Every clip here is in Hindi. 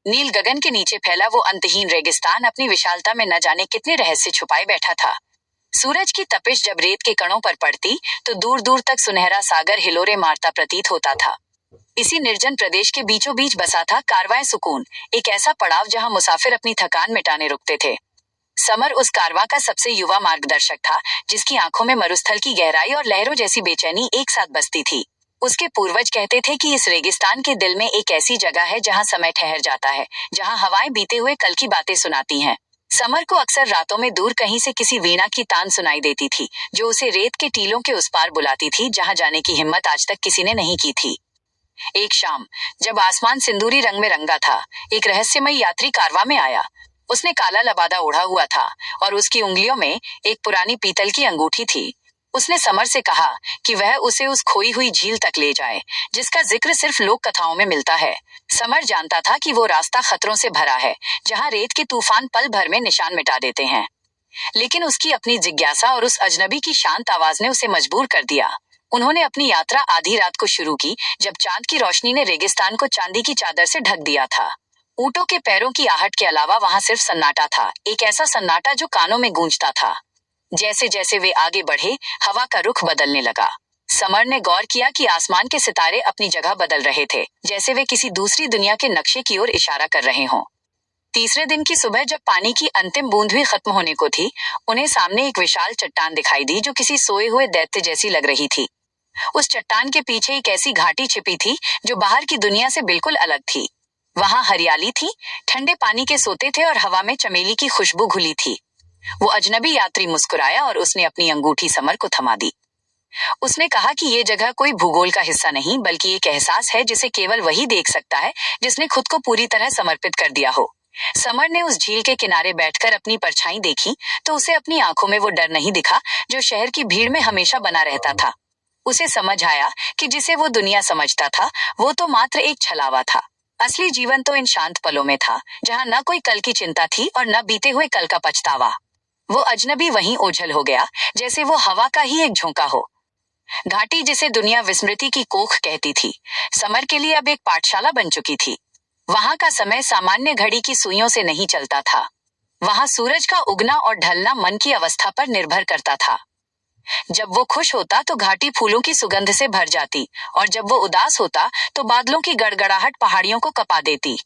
नील गगन के नीचे फैला वो अंतहीन रेगिस्तान अपनी विशालता में न जाने कितने रहस्य छुपाए बैठा था। सूरज की तपिश जब रेत के कणों पर पड़ती तो दूर दूर तक सुनहरा सागर हिलोरे मारता प्रतीत होता था। इसी निर्जन प्रदेश के बीचों बीच बसा था कारवां सुकून, एक ऐसा पड़ाव जहां मुसाफिर अपनी थकान मिटाने रुकते थे। समर उस कारवां का सबसे युवा मार्गदर्शक था, जिसकी आंखों में मरुस्थल की गहराई और लहरों जैसी बेचैनी एक साथ बसती थी। उसके पूर्वज कहते थे कि इस रेगिस्तान के दिल में एक ऐसी जगह है जहां समय ठहर जाता है, जहां हवाएं बीते हुए कल की बातें सुनाती हैं। समर को अक्सर रातों में दूर कहीं से किसी वीणा की तान सुनाई देती थी, जो उसे रेत के टीलों के उस पार बुलाती थी जहां जाने की हिम्मत आज तक किसी ने नहीं की थी। एक शाम, जब आसमान सिंदूरी रंग में रंगा था, एक रहस्यमय यात्री कारवां में आया। उसने काला लबादा ओढ़ा हुआ था और उसकी उंगलियों में एक पुरानी पीतल की अंगूठी थी। उसने समर से कहा कि वह उसे उस खोई हुई झील तक ले जाए, जिसका जिक्र सिर्फ लोक कथाओं में मिलता है। समर जानता था कि वो रास्ता खतरों से भरा है, जहां रेत के तूफान पल भर में निशान मिटा देते हैं। लेकिन उसकी अपनी जिज्ञासा और उस अजनबी की शांत आवाज ने उसे मजबूर कर दिया। उन्होंने अपनी यात्रा आधी रात को शुरू की, जब चांद की रोशनी ने रेगिस्तान को चांदी की चादर से ढक दिया था। ऊंटों के पैरों की आहट के अलावा वहां सिर्फ सन्नाटा था, एक ऐसा सन्नाटा जो कानों में गूंजता था। जैसे जैसे वे आगे बढ़े, हवा का रुख बदलने लगा। समर ने गौर किया कि आसमान के सितारे अपनी जगह बदल रहे थे, जैसे वे किसी दूसरी दुनिया के नक्शे की ओर इशारा कर रहे हों। तीसरे दिन की सुबह जब पानी की अंतिम बूंद भी खत्म होने को थी, उन्हें सामने एक विशाल चट्टान दिखाई दी जो किसी सोए हुए दैत्य जैसी लग रही थी। उस चट्टान के पीछे एक ऐसी घाटी छिपी थी जो बाहर की दुनिया से बिल्कुल अलग थी। वहां हरियाली थी, ठंडे पानी के सोते थे और हवा में चमेली की खुशबू घुली थी। वो अजनबी यात्री मुस्कुराया और उसने अपनी अंगूठी समर को थमा दी। उसने कहा कि ये जगह कोई भूगोल का हिस्सा नहीं, बल्कि एक एहसास है जिसे केवल वही देख सकता है जिसने खुद को पूरी तरह समर्पित कर दिया हो। समर ने उस झील के किनारे बैठकर अपनी परछाई देखी तो उसे अपनी आंखों में वो डर नहीं दिखा जो शहर की भीड़ में हमेशा बना रहता था। उसे समझ आया कि जिसे वो दुनिया समझता था, वो तो मात्र एक छलावा था। असली जीवन तो इन शांत पलों में था, जहां न कोई कल की चिंता थी और न बीते हुए कल का पछतावा। वो अजनबी वहीं ओझल हो गया, जैसे वो हवा का ही एक झोंका हो। घाटी, जिसे दुनिया विस्मृति की कोख कहती थी, समर के लिए अब एक पाठशाला बन चुकी थी। वहां का समय सामान्य घड़ी की सुइयों से नहीं चलता था। वहां सूरज का उगना और ढलना मन की अवस्था पर निर्भर करता था। जब वो खुश होता तो घाटी फूलों की सुगंध से भर जाती, और जब वो उदास होता तो बादलों की गड़गड़ाहट पहाड़ियों को कपा देती।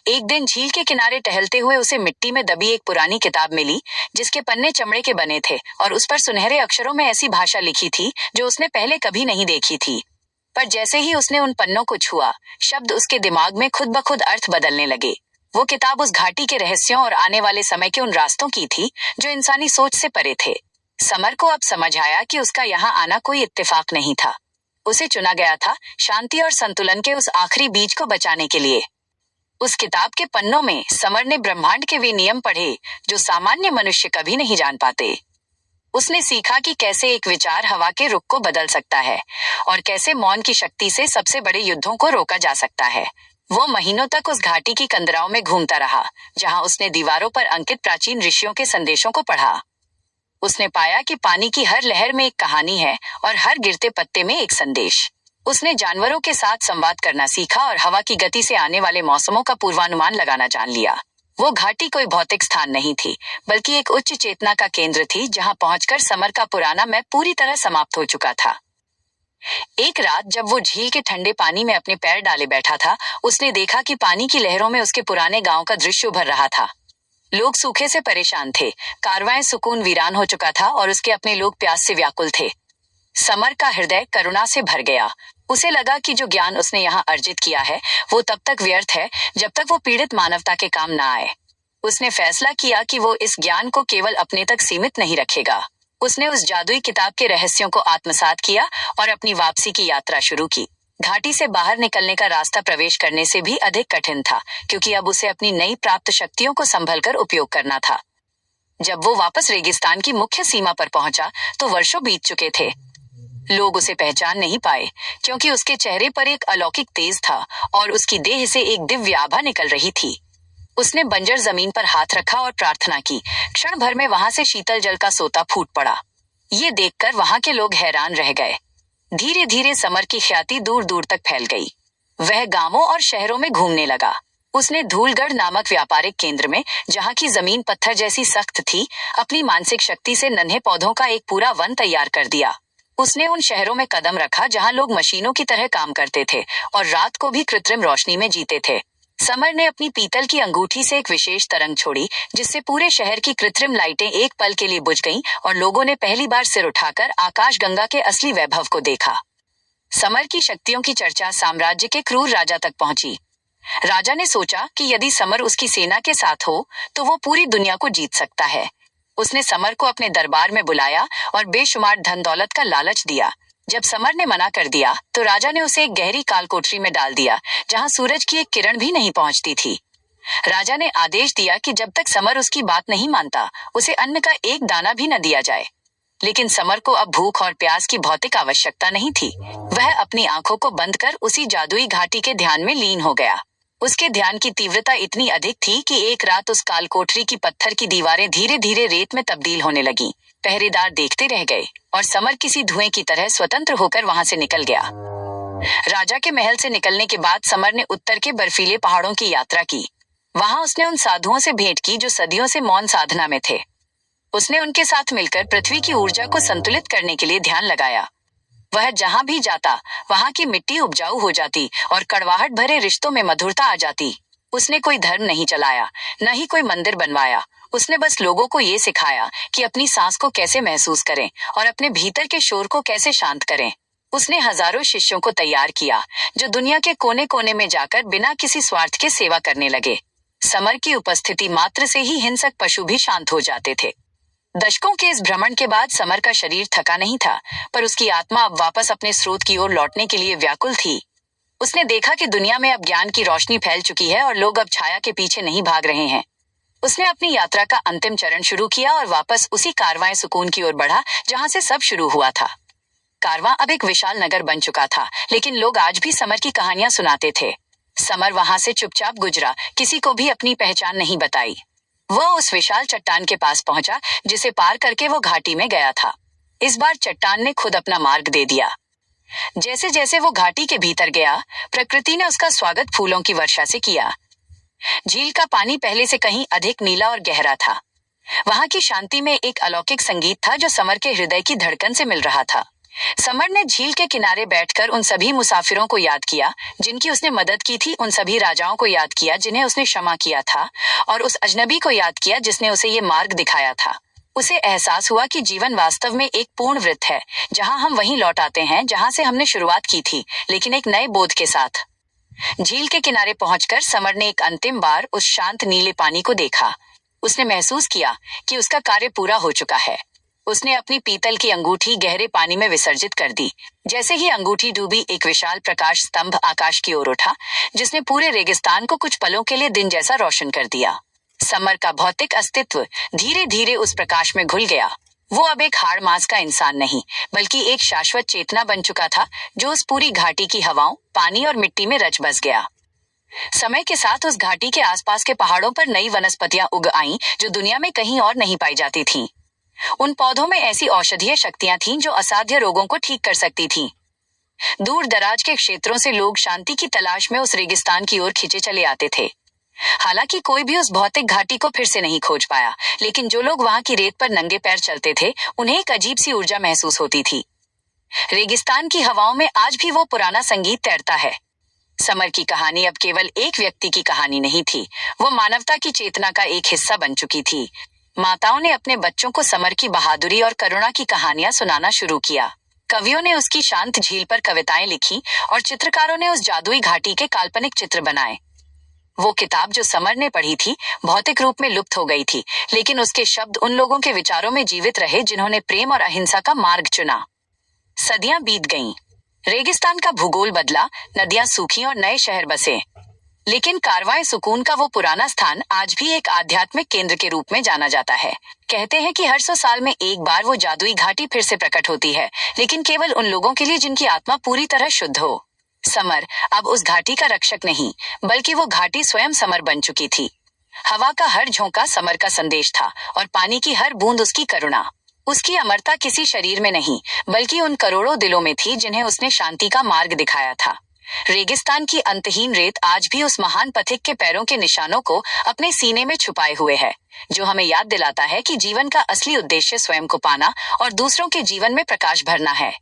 एक दिन झील के किनारे टहलते हुए उसे मिट्टी में दबी एक पुरानी किताब मिली, जिसके पन्ने चमड़े के बने थे और उस पर सुनहरे अक्षरों में ऐसी भाषा लिखी थी जो उसने पहले कभी नहीं देखी थी। पर जैसे ही उसने उन पन्नों को छुआ, शब्द उसके दिमाग में खुद ब खुद अर्थ बदलने लगे। वो किताब उस घाटी के रहस्यों और आने वाले समय के उन रास्तों की थी जो इंसानी सोच से परे थे। समर को अब समझ आया कि उसका यहाँ आना कोई इत्तेफाक नहीं था। उसे चुना गया था शांति और संतुलन के उस आखिरी बीज को बचाने के लिए। उस किताब के पन्नों में समर ने ब्रह्मांड के वे नियम पढ़े जो सामान्य मनुष्य कभी नहीं जान पाते। उसने सीखा कि कैसे एक विचार हवा के रुख को बदल सकता है और कैसे मौन की शक्ति से सबसे बड़े युद्धों को रोका जा सकता है। वो महीनों तक उस घाटी की कंदराओं में घूमता रहा, जहां उसने दीवारों पर अंकित प्राचीन ऋषियों के संदेशों को पढ़ा। उसने पाया कि पानी की हर लहर में एक कहानी है और हर गिरते पत्ते में एक संदेश। उसने जानवरों के साथ संवाद करना सीखा और हवा की गति से आने वाले मौसमों का पूर्वानुमान लगाना जान लिया। वो घाटी कोई भौतिक स्थान नहीं थी, बल्कि एक उच्च चेतना का केंद्र थी, जहां पहुंचकर समर का पुराना मैं पूरी तरह समाप्त हो चुका था। एक रात जब वो झील के ठंडे पानी में अपने पैर डाले बैठा था, उसने देखा कि पानी की लहरों में उसके पुराने गांव का दृश्य उभर रहा था। लोग सूखे से परेशान थे, कारवां सुकून वीरान हो चुका था और उसके अपने लोग प्यास से व्याकुल थे। समर का हृदय करुणा से भर गया। उसे लगा कि जो ज्ञान उसने यहाँ अर्जित किया है वो तब तक व्यर्थ है जब तक वो पीड़ित मानवता के काम ना आए। उसने फैसला किया कि वो इस ज्ञान को केवल अपने तक सीमित नहीं रखेगा। उसने उस जादुई किताब के रहस्यों को आत्मसात किया और अपनी वापसी की यात्रा शुरू की। घाटी से बाहर निकलने का रास्ता प्रवेश करने से भी अधिक कठिन था, क्योंकि अब उसे अपनी नई प्राप्त शक्तियों को संभलकर उपयोग करना था। जब वो वापस रेगिस्तान की मुख्य सीमा पर पहुंचा तो वर्षों बीत चुके थे। लोग उसे पहचान नहीं पाए, क्योंकि उसके चेहरे पर एक अलौकिक तेज था और उसकी देह से एक दिव्य आभा निकल रही थी। उसने बंजर जमीन पर हाथ रखा और प्रार्थना की। क्षण भर में वहां से शीतल जल का सोता फूट पड़ा। ये देखकर वहां के लोग हैरान रह गए। धीरे धीरे समर की ख्याति दूर दूर तक फैल गई। वह गांवों और शहरों में घूमने लगा। उसने धूलगढ़ नामक व्यापारिक केंद्र में, जहाँ की जमीन पत्थर जैसी सख्त थी, अपनी मानसिक शक्ति से नन्हे पौधों का एक पूरा वन तैयार कर दिया। उसने उन शहरों में कदम रखा जहाँ लोग मशीनों की तरह काम करते थे और रात को भी कृत्रिम रोशनी में जीते थे। समर ने अपनी पीतल की अंगूठी से एक विशेष तरंग छोड़ी, जिससे पूरे शहर की कृत्रिम लाइटें एक पल के लिए बुझ गईं और लोगों ने पहली बार सिर उठाकर आकाशगंगा के असली वैभव को देखा। समर की शक्तियों की चर्चा साम्राज्य के क्रूर राजा तक पहुंची। राजा ने सोचा कि यदि समर उसकी सेना के साथ हो तो वो पूरी दुनिया को जीत सकता है। उसने समर को अपने दरबार में बुलाया और बेशुमार धन दौलत का लालच दिया। जब समर ने मना कर दिया तो राजा ने उसे एक गहरी काल कोठरी में डाल दिया, जहां सूरज की एक किरण भी नहीं पहुंचती थी। राजा ने आदेश दिया कि जब तक समर उसकी बात नहीं मानता, उसे अन्न का एक दाना भी न दिया जाए। लेकिन समर को अब भूख और प्यास की भौतिक आवश्यकता नहीं थी। वह अपनी आंखों को बंद कर उसी जादुई घाटी के ध्यान में लीन हो गया। उसके ध्यान की तीव्रता इतनी अधिक थी कि एक रात उस काल कोठरी की पत्थर की दीवारें धीरे धीरे रेत में तब्दील होने लगीं। पहरेदार देखते रह गए और समर किसी धुएं की तरह स्वतंत्र होकर वहां से निकल गया। राजा के महल से निकलने के बाद समर ने उत्तर के बर्फीले पहाड़ों की यात्रा की। वहां उसने उन साधुओं से भेंट की जो सदियों से मौन साधना में थे। उसने उनके साथ मिलकर पृथ्वी की ऊर्जा को संतुलित करने के लिए ध्यान लगाया। वह जहां भी जाता, वहां की मिट्टी उपजाऊ हो जाती और कड़वाहट भरे रिश्तों में मधुरता आ जाती। उसने कोई धर्म नहीं चलाया, न ही कोई मंदिर बनवाया। उसने बस लोगों को ये सिखाया कि अपनी सांस को कैसे महसूस करें और अपने भीतर के शोर को कैसे शांत करें। उसने हजारों शिष्यों को तैयार किया, जो दुनिया के कोने कोने में जाकर बिना किसी स्वार्थ के सेवा करने लगे। समर की उपस्थिति मात्र से ही हिंसक पशु भी शांत हो जाते थे। दशकों के इस भ्रमण के बाद समर का शरीर थका नहीं था, पर उसकी आत्मा अब वापस अपने स्रोत की ओर लौटने के लिए व्याकुल थी। उसने देखा कि दुनिया में अब ज्ञान की रोशनी फैल चुकी है और लोग अब छाया के पीछे नहीं भाग रहे हैं। उसने अपनी यात्रा का अंतिम चरण शुरू किया और वापस उसी कारवां सुकून की ओर बढ़ा जहां से सब शुरू हुआ था। कारवां अब एक विशाल नगर बन चुका था, लेकिन लोग आज भी समर की कहानियां सुनाते थे। समर वहां से चुपचाप गुजरा, किसी को भी अपनी पहचान नहीं बताई। वह उस विशाल चट्टान के पास पहुंचा जिसे पार करके वो घाटी में गया था। इस बार चट्टान ने खुद अपना मार्ग दे दिया। जैसे जैसे वो घाटी के भीतर गया, प्रकृति ने उसका स्वागत फूलों की वर्षा से किया। झील का पानी पहले से कहीं अधिक नीला और गहरा था। वहां की शांति में एक अलौकिक संगीत था जो समर के हृदय की धड़कन से मिल रहा था। समर ने झील के किनारे बैठकर उन सभी मुसाफिरों को याद किया जिनकी उसने मदद की थी, उन सभी राजाओं को याद किया जिन्हें उसने क्षमा किया था, और उस अजनबी को याद किया जिसने उसे ये मार्ग दिखाया था। उसे एहसास हुआ कि जीवन वास्तव में एक पूर्ण वृत्त है, जहां हम वहीं लौट आते हैं जहां से हमने शुरुआत की थी, लेकिन एक नए बोध के साथ। झील के किनारे पहुंचकर समर ने एक अंतिम बार उस शांत नीले पानी को देखा। उसने महसूस किया कि उसका कार्य पूरा हो चुका है। उसने अपनी पीतल की अंगूठी गहरे पानी में विसर्जित कर दी। जैसे ही अंगूठी डूबी, एक विशाल प्रकाश स्तंभ आकाश की ओर उठा, जिसने पूरे रेगिस्तान को कुछ पलों के लिए दिन जैसा रोशन कर दिया। समर का भौतिक अस्तित्व धीरे धीरे उस प्रकाश में घुल गया। वो अब एक हाड़ मांस का इंसान नहीं, बल्कि एक शाश्वत चेतना बन चुका था, जो उस पूरी घाटी की हवाओं, पानी और मिट्टी में रच बस गया। समय के साथ उस घाटी के आसपास के पहाड़ों पर नई वनस्पतियां उग आईं, जो दुनिया में कहीं और नहीं पाई जाती थीं। उन पौधों में ऐसी औषधीय शक्तियां थीं जो असाध्य रोगों को ठीक कर सकती थीं। दूर दराज के क्षेत्रों से लोग शांति की तलाश में उस रेगिस्तान की ओर खिंचे चले आते थे। हालांकि कोई भी उस भौतिक घाटी को फिर से नहीं खोज पाया, लेकिन जो लोग वहां की रेत पर नंगे पैर चलते थे, उन्हें एक अजीब सी ऊर्जा महसूस होती थी। रेगिस्तान की हवाओं में आज भी वो पुराना संगीत तैरता है। समर की कहानी अब केवल एक व्यक्ति की कहानी नहीं थी, वो मानवता की चेतना का एक हिस्सा बन चुकी थी। माताओं ने अपने बच्चों को समर की बहादुरी और करुणा की कहानियां सुनाना शुरू किया। कवियों ने उसकी शांत झील पर कविताएं लिखी और चित्रकारों ने उस जादुई घाटी के काल्पनिक चित्र बनाए। वो किताब जो समर ने पढ़ी थी, भौतिक रूप में लुप्त हो गई थी, लेकिन उसके शब्द उन लोगों के विचारों में जीवित रहे जिन्होंने प्रेम और अहिंसा का मार्ग चुना। सदियां बीत गईं। रेगिस्तान का भूगोल बदला, नदियां सूखी और नए शहर बसे। लेकिन कारवां सुकून का वो पुराना स्थान आज भी एक आध्यात्मिक केंद्र के रूप में जाना जाता है। कहते हैं कि हर 100 साल में एक बार वो जादुई घाटी फिर से प्रकट होती है, लेकिन केवल उन लोगों के लिए जिनकी आत्मा पूरी तरह शुद्ध हो। समर अब उस घाटी का रक्षक नहीं, बल्कि वो घाटी स्वयं समर बन चुकी थी। हवा का हर झोंका समर का संदेश था और पानी की हर बूंद उसकी करुणा। उसकी अमरता किसी शरीर में नहीं, बल्कि उन करोड़ों दिलों में थी जिन्हें उसने शांति का मार्ग दिखाया था। रेगिस्तान की अंतहीन रेत आज भी उस महान पथिक के पैरों के निशानों को अपने सीने में छुपाए हुए है, जो हमें याद दिलाता है कि जीवन का असली उद्देश्य स्वयं को पाना और दूसरों के जीवन में प्रकाश भरना है।